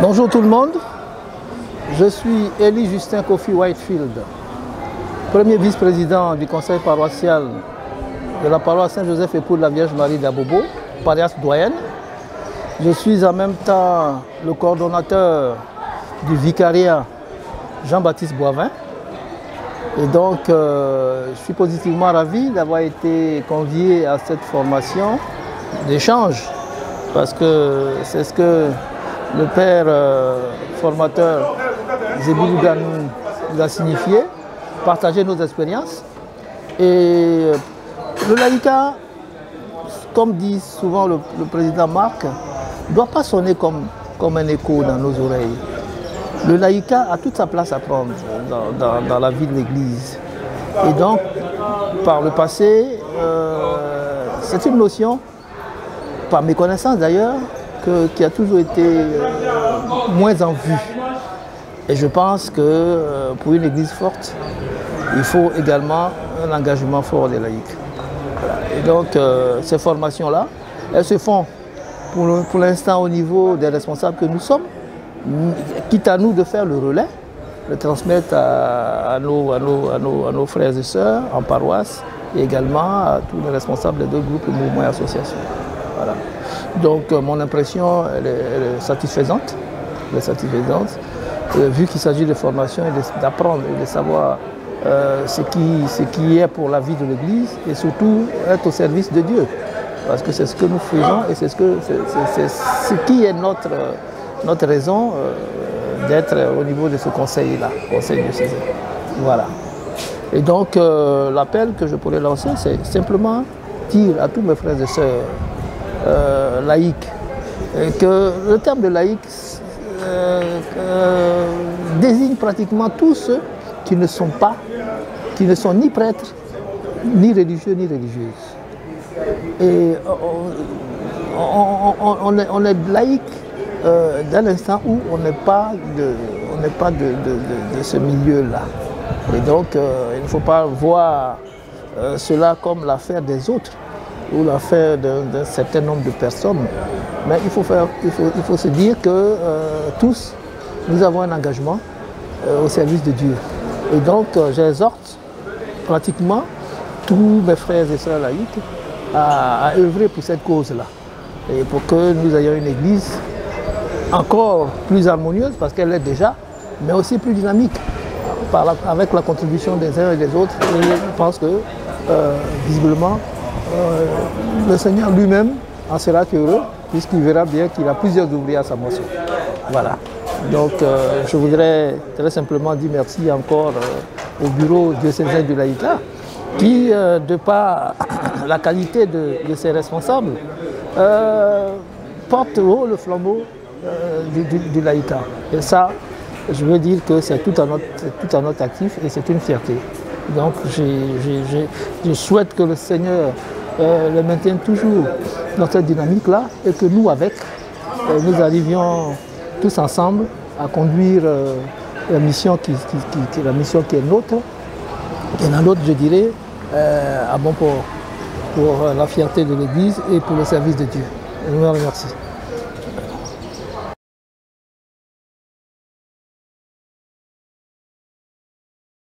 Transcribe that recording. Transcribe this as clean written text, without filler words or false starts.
Bonjour tout le monde, je suis Élie Justin Kofi Whitefield, premier vice-président du conseil paroissial de la paroisse Saint-Joseph Époux de la Vierge Marie d'Abobo, paroisse doyenne. Je suis en même temps le coordonnateur du vicariat Jean-Baptiste Boivin. Et donc, je suis positivement ravi d'avoir été convié à cette formation d'échange, parce que c'est ce que le père formateur Zéboulouga nous a signifié, partager nos expériences. Et le laïcat, comme dit souvent le président Marc, ne doit pas sonner comme un écho dans nos oreilles. Le laïcat a toute sa place à prendre dans la vie de l'Église. Et donc, par le passé, c'est une notion, par mes connaissances d'ailleurs, qui a toujours été moins en vue. Et je pense que pour une Église forte, il faut également un engagement fort des laïcs. Et donc, ces formations-là, elles se font pour l'instant au niveau des responsables que nous sommes, quitte à nous de faire le relais, le transmettre à nos frères et sœurs en paroisse et également à tous les responsables des deux groupes, mouvements et associations. Voilà. Donc mon impression elle est satisfaisante, vu qu'il s'agit de formation et d'apprendre et de savoir ce qui est pour la vie de l'Église et surtout être au service de Dieu. Parce que c'est ce que nous faisons et c'est ce qui est notre raison d'être au niveau de ce conseil-là, conseil diocésain. Voilà. Et donc, l'appel que je pourrais lancer, c'est simplement dire à tous mes frères et sœurs laïcs que le terme de laïc désigne pratiquement tous ceux qui ne sont ni prêtres, ni religieux, ni religieuses. Et on est laïc dans l'instant où on n'est pas de ce milieu-là. Et donc, il ne faut pas voir cela comme l'affaire des autres ou l'affaire d'un certain nombre de personnes. Mais il faut se dire que tous, nous avons un engagement au service de Dieu. Et donc, j'exhorte pratiquement tous mes frères et sœurs laïcs à œuvrer pour cette cause-là. Et pour que nous ayons une église encore plus harmonieuse, parce qu'elle l'est déjà, mais aussi plus dynamique, avec la contribution des uns et des autres. Et je pense que, visiblement, le Seigneur lui-même en sera heureux, puisqu'il verra bien qu'il a plusieurs ouvriers à sa moisson. Voilà. Donc, je voudrais très simplement dire merci encore au bureau diocésain du laïcat, qui, de par la qualité de ses responsables, porte haut le flambeau du laïcat. Et ça, je veux dire que c'est tout à notre actif et c'est une fierté. Donc je souhaite que le Seigneur le maintienne toujours dans cette dynamique-là et que nous, nous arrivions tous ensemble à conduire la mission qui est nôtre, et la nôtre, je dirais, à bon port, pour la fierté de l'Église et pour le service de Dieu. Je vous remercie.